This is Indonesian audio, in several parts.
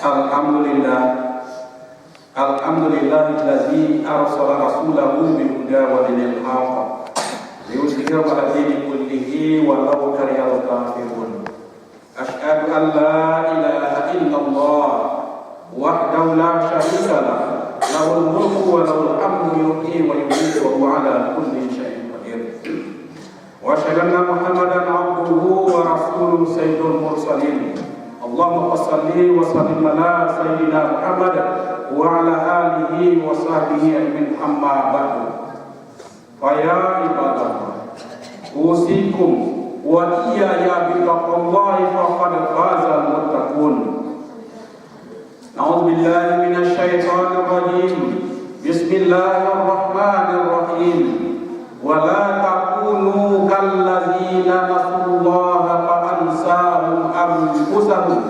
Alhamdulillah, alhamdulillahillazi arsala rasulahu bil huda wa dinil haqq liyuzhirahu 'ala dini kullihi walau karihal kafirun. Asyhadu an la ilaha illallah wahdahu la syarika lah, lahul mulku wa lahul hamdu yuhyi wa yumiitu wa huwa 'ala kulli syai'in qadir. Wa asyhadu anna Muhammadan 'abduhu wa rasuluhu sayyidul mursalin. Allahumma shalli wa sallim ala sayyidina Muhammad wa ala alihi wa sahbihi ajmain, amma ba'du. Fa ya ibadallah, usikum wa iyaya bi taqwallahi faqad fazal muttaqun. A'udzu billahi minasy syaithanir rajim. Bismillahirrahmanirrahim. Wa la takunu kallazina nasullaha fa ansahum anfusahum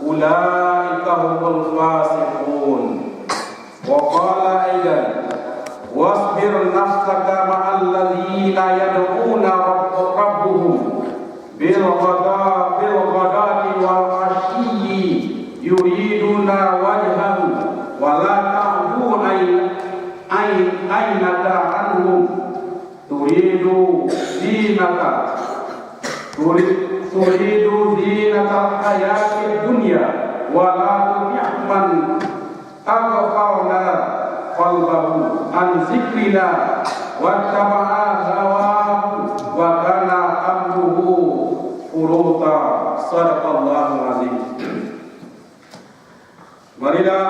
ulaika humul fasiqun. Wa qala aidan wasbir nafsaka ma'al ladzina yad'una rabbahum bil ghadati wal 'ashiyyi yuriduna wajhahu wa la ta'du aynaka anhum turidu zinatal hayatid dunya wa la tu'man aghfalna qalbahu an zikrina wa taba'a hawahu wa kana amruhu furuta. Sadaqallahul azim. Marilah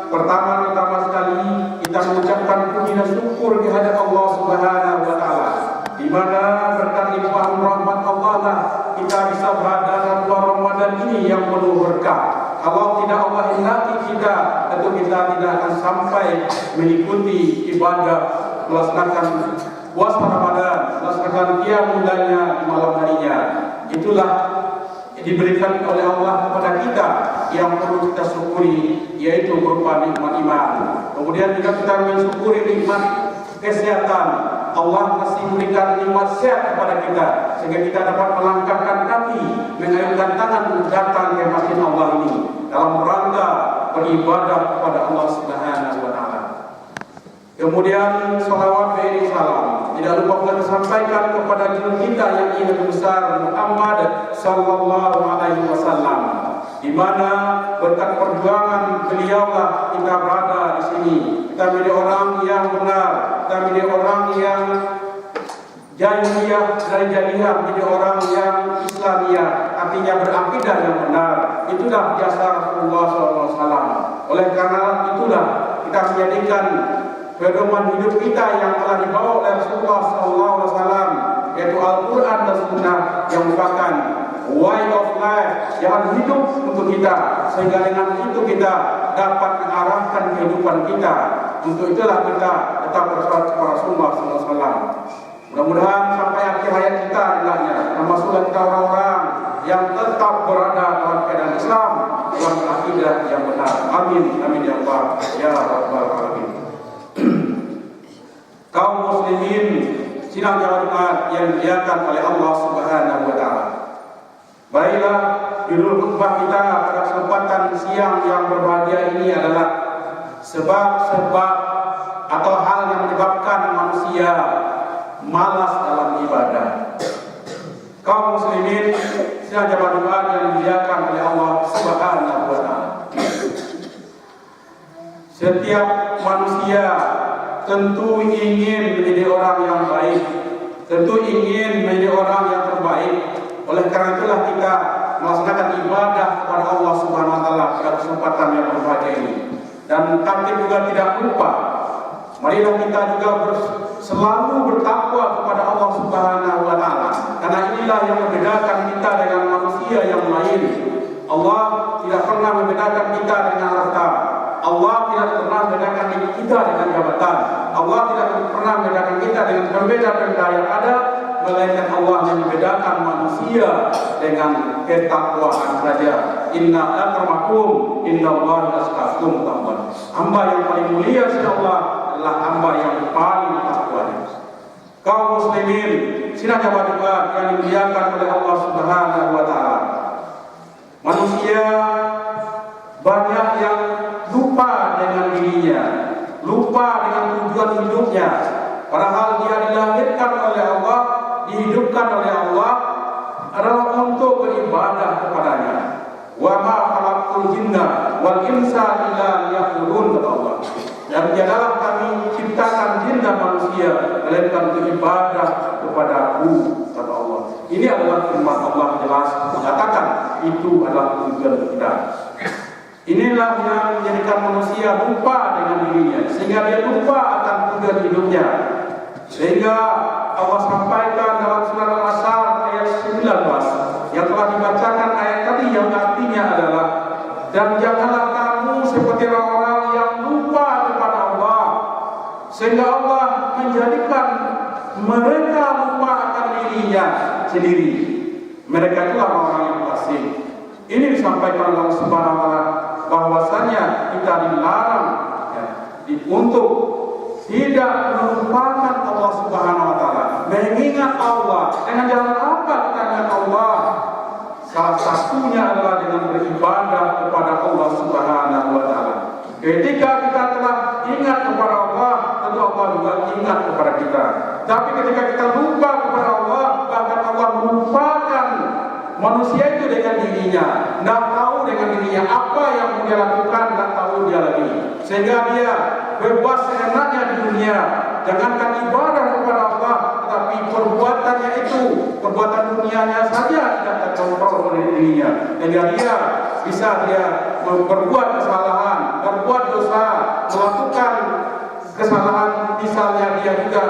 pertama sekali kita mengucapkan puji dan syukur kehadirat Allah Subhanahu wa taala, di mana berkat limpahan rahmat Allah lah kita bisa berada dalam bulan Ramadan ini yang penuh berkah. Kalau tidak Allah hendaki kita, tentu kita tidak akan sampai mengikuti ibadah, melaksanakan puasa Ramadan, melaksanakan qiyamul lailnya di malam harinya. Itulah diberikan oleh Allah kepada kita yang perlu kita syukuri, yaitu berupa nikmat iman. Kemudian juga kita mensyukuri nikmat kesehatan. Allah masih memberikan nikmat sehat kepada kita, sehingga kita dapat melangkahkan kaki, mengayunkan tangan datang ke masjid Allah ini dalam rangka beribadah kepada Allah Subhanahu wa taala. Kemudian salawat beri salam tidak lupa pula disampaikan kepada junjungan kita yang ingat besar Muhammad sallallahu alaihi wasallam, di mana berkat perjuangan beliaulah kita berada di sini. Kita menjadi orang yang benar, kita menjadi orang yang jahiliyah dari jahiliyah menjadi orang yang Islamiyah, artinya berakidah yang benar. Itulah jasa Rasulullah SAW. Oleh karena itulah kita menjadikan pedoman hidup kita yang telah dibawa oleh Rasulullah SAW, yaitu Al-Quran dan Sunnah, yang merupakan way of life, jalan hidup untuk kita, sehingga dengan itu kita dapat mengarahkan kehidupan kita. Untuk itulah kita tetap bersolat kepada Rasulullah SAW. Mudah-mudahan sampai akhir hayat kita hendaknya termasuklah kita orang-orang yang tetap berada dalam keadaan Islam, dalam akidah yang benar. Amin, amin ya Allah, ya Rabbal alamin. Kaum muslimin sidang Jumat yang dimuliakan oleh Allah Subhanahu wa taala. Baiklah, judul khutbah kita pada kesempatan siang yang berbahagia ini adalah sebab-sebab atau hal yang menyebabkan manusia malas dalam ibadah. Kaum muslimin sidang Jumat yang dimuliakan oleh Allah Subhanahu wa taala. Setiap manusia tentu ingin menjadi orang yang baik, tentu ingin menjadi orang yang terbaik. Oleh karena itulah kita melaksanakan ibadah kepada Allah Subhanahu wa taala pada kesempatan yang berbahagia ini. Dan tapi juga tidak lupa, marilah kita juga selalu bertakwa kepada Allah Subhanahu wa taala, karena inilah yang membedakan kita dengan manusia yang lain. Allah tidak pernah membedakan kita dengan harta. Allah tidak pernah membedakan kita dengan jabatan. Allah tidak pernah membedakan kita dengan pembeda-pembeda yang ada, melainkan Allah yang membedakan manusia dengan ketakwaan saja. Inna akramakum innallaha yasqakum taqwa. Hamba yang paling mulia sisi Allah adalah hamba yang paling takwa. Kaum muslimin sidang Jumat yang dimuliakan oleh Allah Subhanahu wa taala. Manusia banyak lupa dengan dirinya, lupa dengan tujuan hidupnya. Padahal dia dilahirkan oleh Allah, dihidupkan oleh Allah adalah untuk beribadah kepadanya. Wa ma khalaqtul jinna wal insa illa liya'budun, kata Allah. Dan tiadalah kami ciptakan jin dan manusia melainkan untuk ibadah kepada-Ku, kata Allah. Ini adalah firman Allah jelas mengatakan itu adalah tujuan kita. Inilah yang menjadikan manusia lupa dengan dirinya, sehingga dia lupa akan tujuan hidupnya. Sehingga Allah sampaikan dalam surah Al-Asr ayat 19 yang telah dibacakan ayat tadi, yang artinya adalah, dan janganlah kamu seperti orang-orang yang lupa kepada Allah, sehingga Allah menjadikan mereka lupa akan dirinya sendiri. Mereka itulah orang yang fasik. Ini disampaikan Allah Subhanahu wa taala bahwasanya kita dilarang untuk tidak melupakan Allah Subhanahu wa taala, mengingat Allah. Dengan jalan apa kita ingat Allah? Salah satunya adalah dengan beribadah kepada Allah Subhanahu wa taala. Ketika kita telah ingat kepada Allah, tentu Allah juga ingat kepada kita. Tapi ketika kita lupa kepada Allah, bahkan Allah melupakan manusia itu dengan dirinya, tidak tahu dengan dirinya apa yang mau dia lakukan, tidak tahu dia lagi, sehingga dia bebas seenaknya di dunia. Jangankan ibadah kepada Allah, tetapi perbuatannya itu, perbuatan dunianya saja tidak terkontrol oleh dirinya, sehingga dia bisa berbuat kesalahan, berbuat dosa, melakukan kesalahan. Misalnya dia juga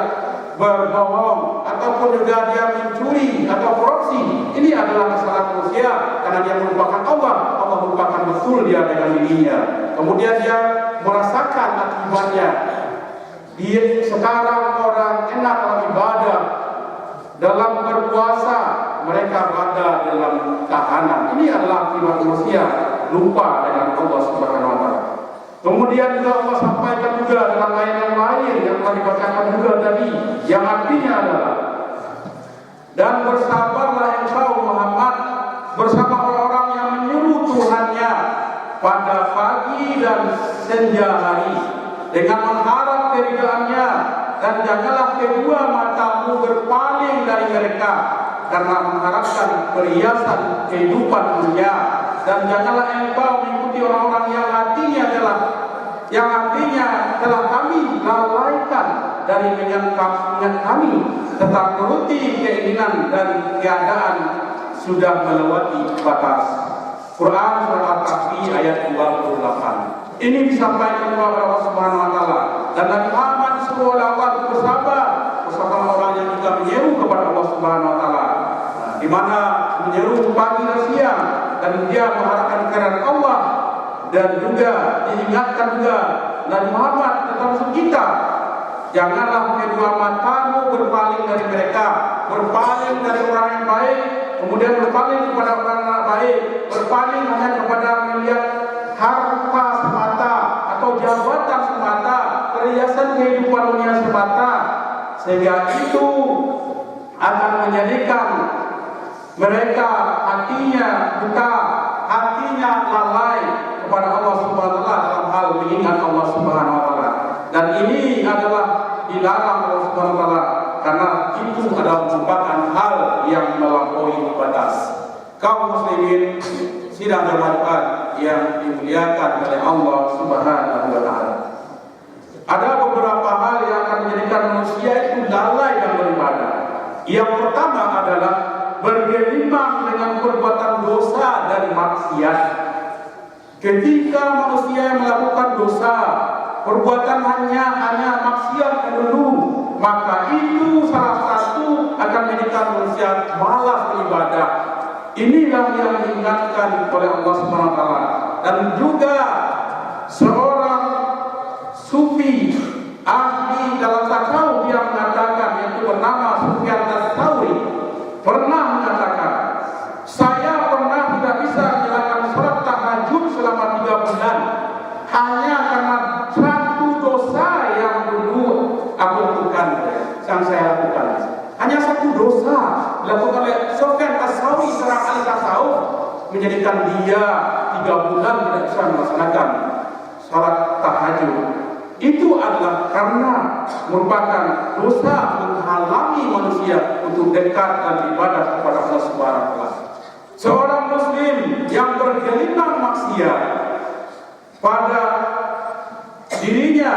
berbohong, ataupun juga dia mencuri atau korupsi. Ini adalah kesalahan manusia karena dia melupakan Allah. Allah melupakan betul dia dengan dirinya. Kemudian dia merasakan akibatnya. Dia sekarang orang enak dalam ibadah, dalam berpuasa, mereka berada dalam tahanan. Ini adalah akibat manusia lupa dengan Allah Subhanahu wa taala. Kemudian juga Allah sampaikan juga dalam ayat yang lain yang telah dibacakan juga tadi, yang artinya adalah, dan bersabarlah engkau Muhammad bersama orang-orang yang menyuruh Tuhannya pada pagi dan senja hari dengan mengharap keridaannya, dan janganlah kedua matamu berpaling dari mereka karena mengharapkan perhiasan kehidupan dunia, dan janganlah engkau mengikuti orang-orang yang artinya telah kami lalaikan dari mengingat kami, tetap menuruti keinginan dan keadaan sudah melewati batas. Quran surah Al-Kahfi ayat 28. Ini disampaikan oleh Allah Subhanahu wa taala, dan Nabi Muhammad SAW bersabar bersama orang yang juga menyeru kepada Allah Subhanahu wa taala, di mana menyeru pagi dan siang, dan dia mengharapkan kehadiran Allah. Dan juga diingatkan juga Nabi Muhammad tentang kita, janganlah kedua matamu berpaling dari mereka, berpaling dari orang yang baik, kemudian berpaling kepada orang yang baik, berpaling hanya kepada melihat harta semata atau jabatan semata, perhiasan kehidupan dunia semata, sehingga itu akan menjadikan mereka hatinya buta, hatinya lalai kepada Allah Subhanahu wa taala dalam hal mengingat Allah Subhanahu wa taala. Dan ini adalah dilarang Allah Subhanahu wa taala karena itu adalah merupakan hal yang melampaui batas. Kaum muslimin sidang jamaah yang dimuliakan oleh Allah Subhanahu wa taala, ada beberapa hal yang akan menjadikan manusia itu lalai dalam beribadah. Yang pertama adalah bergelimang dengan perbuatan dosa dan maksiat. Ketika manusia melakukan dosa, perbuatan hanya maksiat dulu, maka itu salah satu akan menjadikan manusia malas beribadah. Inilah yang diingatkan oleh Allah Subhanahu wa taala. Dan juga seorang sufi ahli dalam tasawuf yang mengatakan, yaitu bernama Sufyan Ats-Tsauri, pernah mengatakan, saya pernah tidak bisa menjalankan sholat tahajud selama 3 bulan hanya karena satu dosa yang dulu aku lakukan, yang saya lakukan. Hanya satu dosa dilakukan oleh Sufyan Ats-Tsauri, seorang ahli tasawuf, menjadikan dia 3 bulan tidak bisa melaksanakan salat tahajud. Itu adalah karena merupakan dosa menghalangi manusia untuk dekat dan ibadah kepada Allah Subhanahu wa taala. Seorang muslim yang bergelimang maksiat pada dirinya,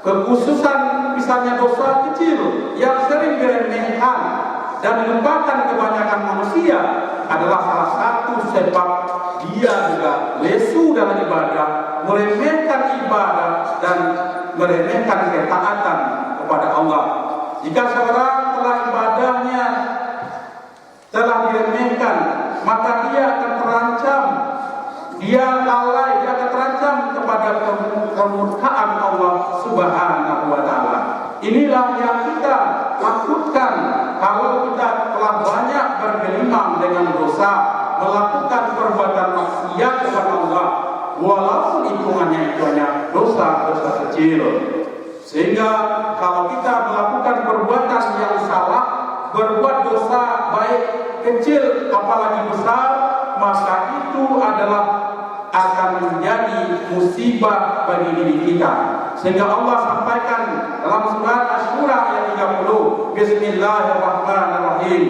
kekhususan misalnya dosa kecil yang sering diremehkan dan dilupakan kebanyakan manusia, adalah salah satu sebab dia juga lesu dalam ibadah, meremehkan ibadah dan meremehkan ketaatan kepada Allah. Jika seorang telah ibadahnya telah diremehkan, maka dia akan terancam, dia lalai, dia akan terancam kepada kemurkaan Allah Subhanahu wa taala. Inilah yang kita takutkan kalau kita telah banyak bergelimang dengan dosa, melakukan perbuatan maksiat kepada Allah, walaupun hitungannya itu hanya dosa-dosa kecil. Sehingga kalau kita melakukan perbuatan yang salah, berbuat dosa baik kecil apalagi besar, maka itu adalah akan menjadi musibah bagi diri kita. Sehingga Allah sampaikan dalam surat Asy-Syura ayat 30, Bismillahirrahmanirrahim,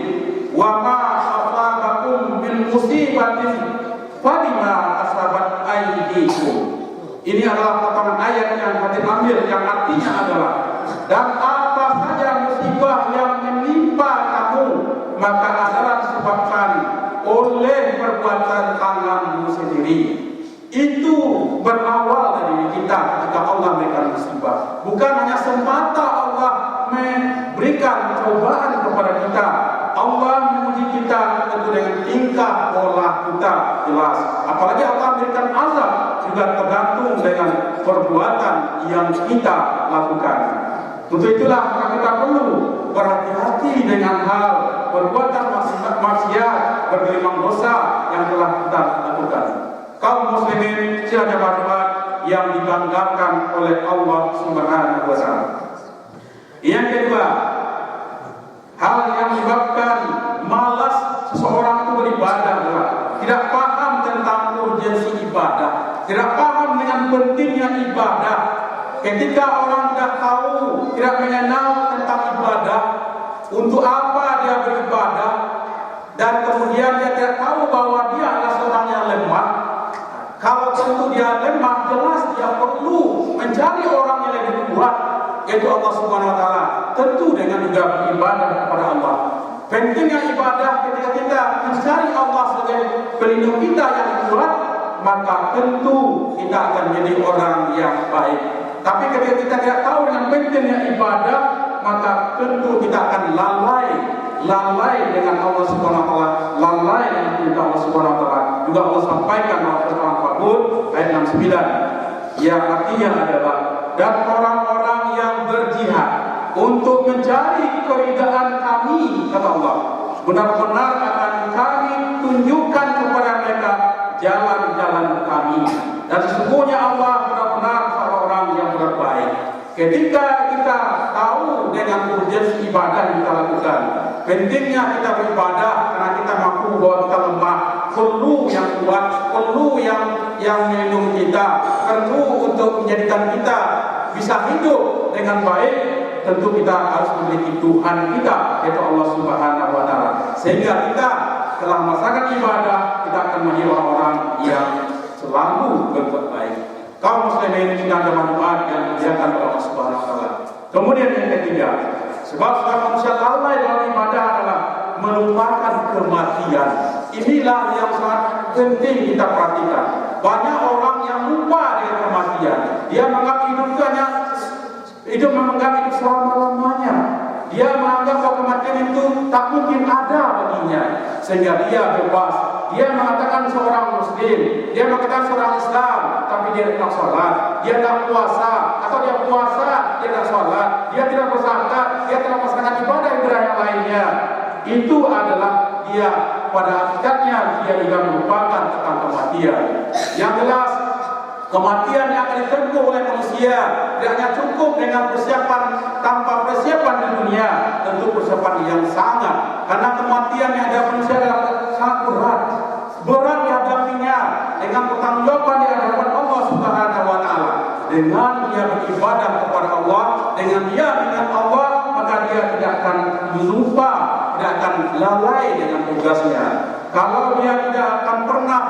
wa ma asabakum min musibatin fabima asabat aydikum. Ini adalah potongan ayat yang hati ambil, yang artinya adalah, dan apa saja musibah yang menimpa kamu, maka adalah disebabkan oleh perbuatan tanganmu sendiri. Itu berawal dari kita ketika Allah memberikan musibah. Bukan hanya semata Allah memberikan cobaan kepada kita, Allah menguji kita tentu dengan tingkah pola kita, jelas. Apalagi Allah memberikan azab juga tergantung dengan perbuatan yang kita lakukan. Untuk itulah maka kita perlu berhati-hati dengan hal perbuatan maksiat, bergelimang dosa yang telah kita lakukan. Kaum muslimin jemaah yang dibanggakan oleh Allah Subhanahu wa taala. Yang kedua, hal yang menyebabkan malas seseorang itu beribadah adalah tidak paham tentang urgensi ibadah, tidak paham dengan pentingnya ibadah. Ketika orang tidak tahu, tidak mengenal tentang ibadah, untuk apa dia beribadah, dan kemudian dia tidak tahu bahwa dia adalah seorang yang lemah. Kalau tentu dia lemah, jelas dia perlu mencari orang yang lebih kuat, yaitu Allah Subhanahu wa taala. Tentu dengan juga beribadah kepada Allah. Pentingnya ibadah ketika kita mencari Allah sebagai pelindung kita yang kuat, maka tentu kita akan menjadi orang yang baik. Tapi ketika kita tidak tahu dengan pentingnya ibadah, maka tentu kita akan lalai dengan Allah Subhanahu wa taala, lalai dengan perintah Allah Subhanahu wa taala. Juga Allah sampaikan dalam surah Al-Qur'an ayat 69 yang artinya adalah, dan orang-orang yang berjihad untuk mencari keridaan kami, kata Allah, benar-benar akan kami tunjukkan kepada mereka jalan-jalan kami, dan sesungguhnya Allah benar-benar seorang yang berbaik. Ketika kita tahu dengan urgensi ibadah yang kita lakukan, pentingnya kita beribadah karena kita mampu bahwa kita lemah, perlu yang kuat, perlu yang melindungi kita, perlu untuk menjadikan kita bisa hidup dengan baik. Tentu kita harus memiliki Tuhan kita, yaitu Allah Subhanahu wa taala. Sehingga kita telah melaksanakan ibadah, kita akan menjadi orang-orang yang selalu berbuat baik. Kaum muslimin yang bermanfaat yang dimuliakan oleh Allah Subhanahu wa taala. Kemudian yang ketiga, sebab manusia lalai dalam ibadah adalah melupakan kematian. Inilah yang sangat penting kita perhatikan. Banyak orang yang lupa dengan kematian. Dia menganggap hidup itu hanya menganggap hidup selama-lamanya. Dia menganggap bahwa kematian itu tak mungkin ada baginya, sehingga dia bebas. Dia mengatakan seorang muslim, dia mengatakan seorang Islam, tapi dia tidak sholat, dia tak puasa, atau dia puasa, dia tidak sholat, dia tidak berzakat, dia tidak melaksanakan ibadah yang lainnya. Itu adalah dia pada hakikatnya dia juga melupakan tentang kematian. Yang jelas, kematian yang akan ditempuh oleh manusia tidak hanya cukup dengan persiapan tanpa persiapan di dunia, tentu persiapan yang sangat, karena kematian yang ada manusia adalah sangat berat dihadapinya dengan pertanggungjawaban di hadapan Allah Subhanahu wa dengan dia beribadah kepada Allah, dengan dia dengan Allah, maka dia tidak akan lupa, tidak akan lalai dengan tugasnya. Kalau dia tidak akan pernah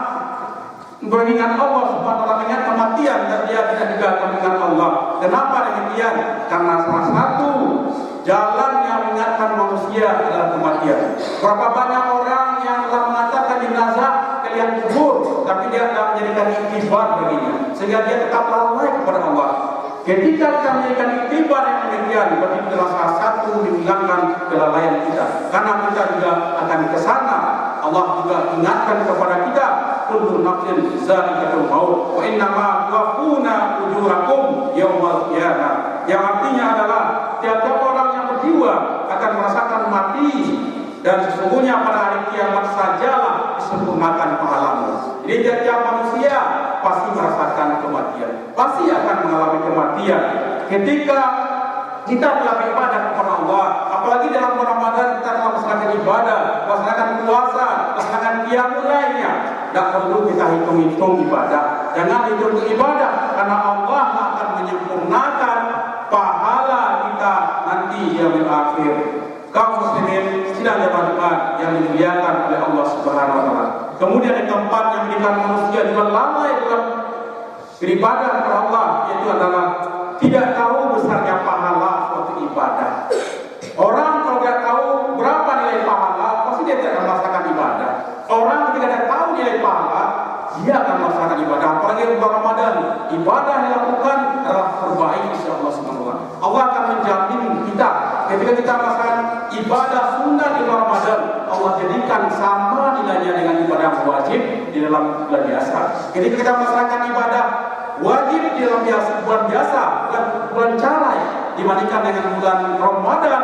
mengingat Allah Subhanahu wa taala, mengingat kematian, dan dia tidak juga akan mengingat Allah. Kenapa demikian? Karena salah satu jalan yang mengingatkan manusia adalah kematian. Berapa banyak orang yang telah mengatakan jenazah ke liang kubur, tapi dia tidak menjadikan iktibar baginya, sehingga dia tetap lalai kepada Allah. Ketika kita menjadikan iktibar yang demikian, berarti adalah salah satu menghilangkan kelalaian kita. Karena kita juga akan ke sana. Allah juga ingatkan kepada kita, kullu nafsin za'iqatul maut wa innama tuwaffuna ujurakum yaumal qiyamah. Yang artinya adalah tiap-tiap orang yang berjiwa akan merasakan mati, dan sesungguhnya pada hari kiamat sajalah disempurnakan pahalamu. Jadi tiap-tiap manusia pasti merasakan kematian, pasti akan mengalami kematian. Ketika kita telah beribadah kepada Allah, apalagi dalam Ramadan kita telah melaksanakan ibadah, melaksanakan puasa, melaksanakan qiyamul lailnya, tidak perlu kita hitung-hitung ibadah. Jangan hitung ibadah, karena Allah akan menyempurnakan pahala kita nanti di yaumil akhir. Kaum muslimin sidang jemaah yang dimuliakan oleh Allah Subhanahu wa taala. Kemudian yang keempat yang menjadikan manusia juga lalai dalam beribadah kepada Allah, yaitu adalah tidak tahu besarnya pahala suatu ibadah. Orang kalau tidak tahu berapa nilai pahala, pasti dia tidak akan melaksanakan ibadah. Orang ketika tidak tahu nilai pahala, dia akan melaksanakan ibadah. Apalagi bulan Ramadan, ibadah yang dilakukan adalah terbaik insya Allah SWT. Allah akan menjamin kita ketika kita melaksanakan ibadah sunnah di bulan Ramadan, Allah jadikan sama nilainya dengan ibadah wajib di dalam bulan biasa. Ketika kita melaksanakan ibadah wajib di dalam bulan biasa, bulan carai, dibandingkan dengan bulan Ramadan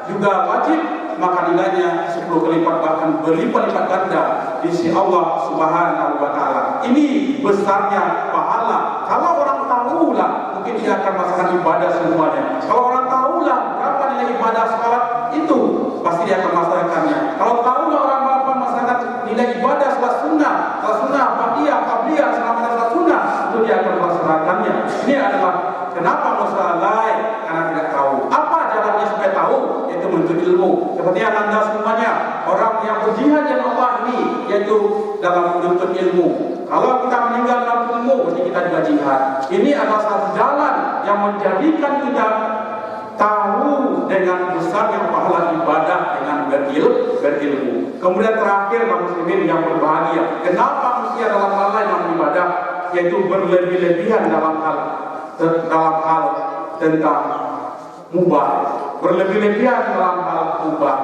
juga wajib, maka nilainya 10 kali lipat, bahkan berlipat-lipat ganda di sisi Allah Subhanahu wa taala. Ini besarnya pahala. Kalau orang tahulah, mungkin dia akan melaksanakan ibadah semuanya. Kalau orang tahulah berapa nilai ibadah salat itu, pasti dia akan melaksanakannya. Kalau tahulah orang berapa melaksanakan nilai ibadah salat sunnah, ba'diyah, qabliyah, salat sunnah, itu dia akan melaksanakannya. Ini adalah kenapa manusia lalai, karena tidak tahu. Apa jalannya supaya tahu? Yaitu menuntut ilmu. Seperti yang anda semuanya, orang yang berjihad dengan Allah ini, yaitu dalam menuntut ilmu. Kalau kita meninggal dalam ilmu, berarti kita juga jihad. Ini adalah satu jalan yang menjadikan kita tahu dengan besarnya pahala ibadah dengan berilmu. Kemudian terakhir, kaum muslimin yang berbahagia, kenapa manusia dalam hal lain yang beribadah, yaitu berlebih-lebihan dalam hal tentang mubah, berlebih-lebihan dalam hal mubah.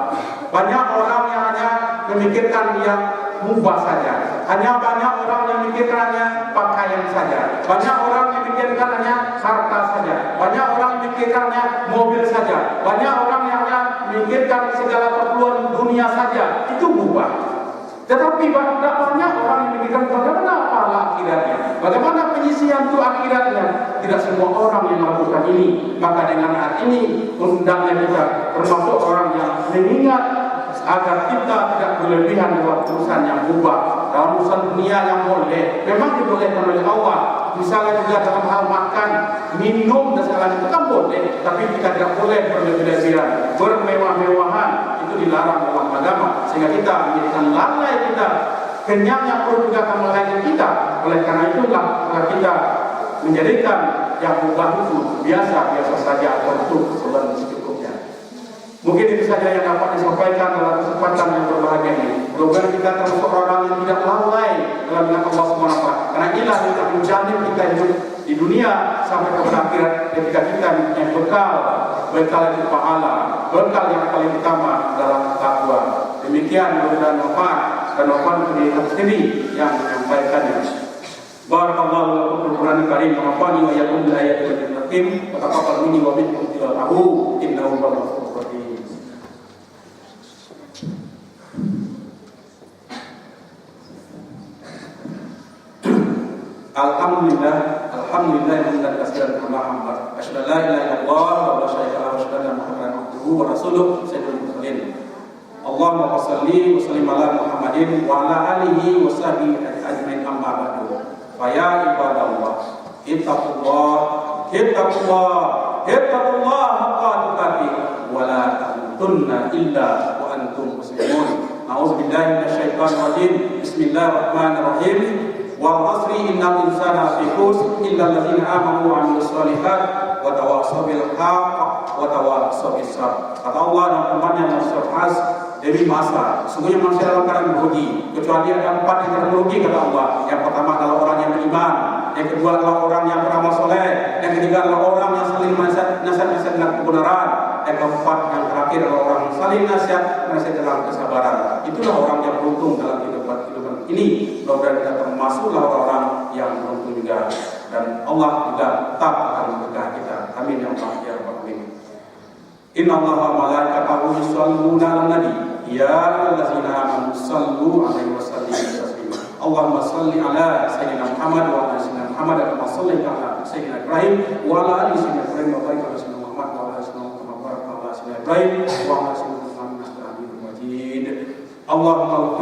Banyak orang yang hanya memikirkan yang mubah saja. Hanya banyak orang yang memikirkannya pakaian saja. Banyak orang yang memikirkannya harta saja. Banyak orang yang memikirkannya mobil saja. Banyak orang yang hanya memikirkan segala keperluan dunia saja. Itu mubah. Tetapi banyak orang yang memikirkan bagaimana pahala akhiratnya, bagaimana penyisihan itu akhiratnya. Tidak semua orang yang melakukan ini. Maka dengan hal ini undangnya kita termasuk orang yang mengingat agar kita tidak berlebihan dalam urusan yang mubah, dalam urusan dunia yang boleh, memang dibolehkan oleh Allah. Misalnya juga dalam hal makan, minum dan segala itu kan boleh, tapi kita tidak boleh berlebihan, bermewah-mewahan, itu dilarang dalam agama, sehingga kita menjadikan lalai kita, kenyangnya perut juga akan melayani kita. Oleh karena itulah kita menjadikan yang mubah itu biasa saja atau itu keperluan secukupnya. Mungkin itu saja yang dapat disampaikan dalam kesempatan yang berbahagia ini. Mudah-mudahan kita termasuk orang yang tidak lalai dalam mengingat Allah SWT. Karena inilah yang menjamin kita hidup di dunia sampai ke akhirat, ketika kita mempunyai bekal itu pahala, bekal yang paling utama dalam takwa. Demikian mudah-mudahan manfaat dan manfaat bagi kita sendiri yang menyampaikannya. Barakallahu lakum fil Qur'anil Karim wa nafa'ani wa iyyakum bil ayati wal hakim wa taqabbal minni wa minkum tilawatahu innahu huwal ghafurur rahim. Alhamdulillah hamdan katsiran kama hamd. Asyhadu an la ilaha illallah wa la syarika lahu wa asyhadu anna Muhammadan abduhu wa rasuluh sayyidul mursalin. Allahumma shalli wa sallim ala Muhammadin wa ala alihi wa sahbihi ajmain amma ba'du. Fa ya ibadallah, Ittaqullah, ittaqullah, ittaqullah haqqa tuqatih wa la tamutunna illa wa antum muslimun. A'udzubillahi minasyaitonir rajim. Bismillahirrahmanirrahim. Wal 'asri innal insana lafi khusr illa alladziina aamanu wa 'amilus shalihat wa tawassaw bil haqq wa tawassaw bis sabr. Kata Allah dalam firman-Nya dalam surah As, demi masa, sungguhnya manusia dalam keadaan merugi, kecuali ada 4 yang merugi kata Allah. Yang pertama adalah orang yang beriman, yang kedua adalah orang yang beramal soleh, yang ketiga adalah orang yang saling nasihat dengan kebenaran, yang keempat yang terakhir adalah orang yang saling nasihat dalam kesabaran. Itulah orang yang beruntung dalam kehidupan ini. Mudah-mudahan kita termasuklah orang-orang yang beruntung juga, dan Allah juga tetap akan memberkati kita. Amin ya Allah ya Rabbal alamin. Inna Allaha wa malaikatahu yusholluna 'alan nabi ya ayyuhallazina amanu shallu 'alaihi wa sallimu taslima. Allahumma shalli 'ala sayyidina Muhammad wa 'ala sayyidina Muhammad kama shallaita 'ala sayyidina Ibrahim wa 'ala ali sayyidina Ibrahim wa barik 'ala sayyidina Muhammad wa 'ala sayyidina Muhammad wa 'ala sayyidina Ibrahim wa 'ala sayyidina Muhammad innaka Hamidum Majid. Allahumma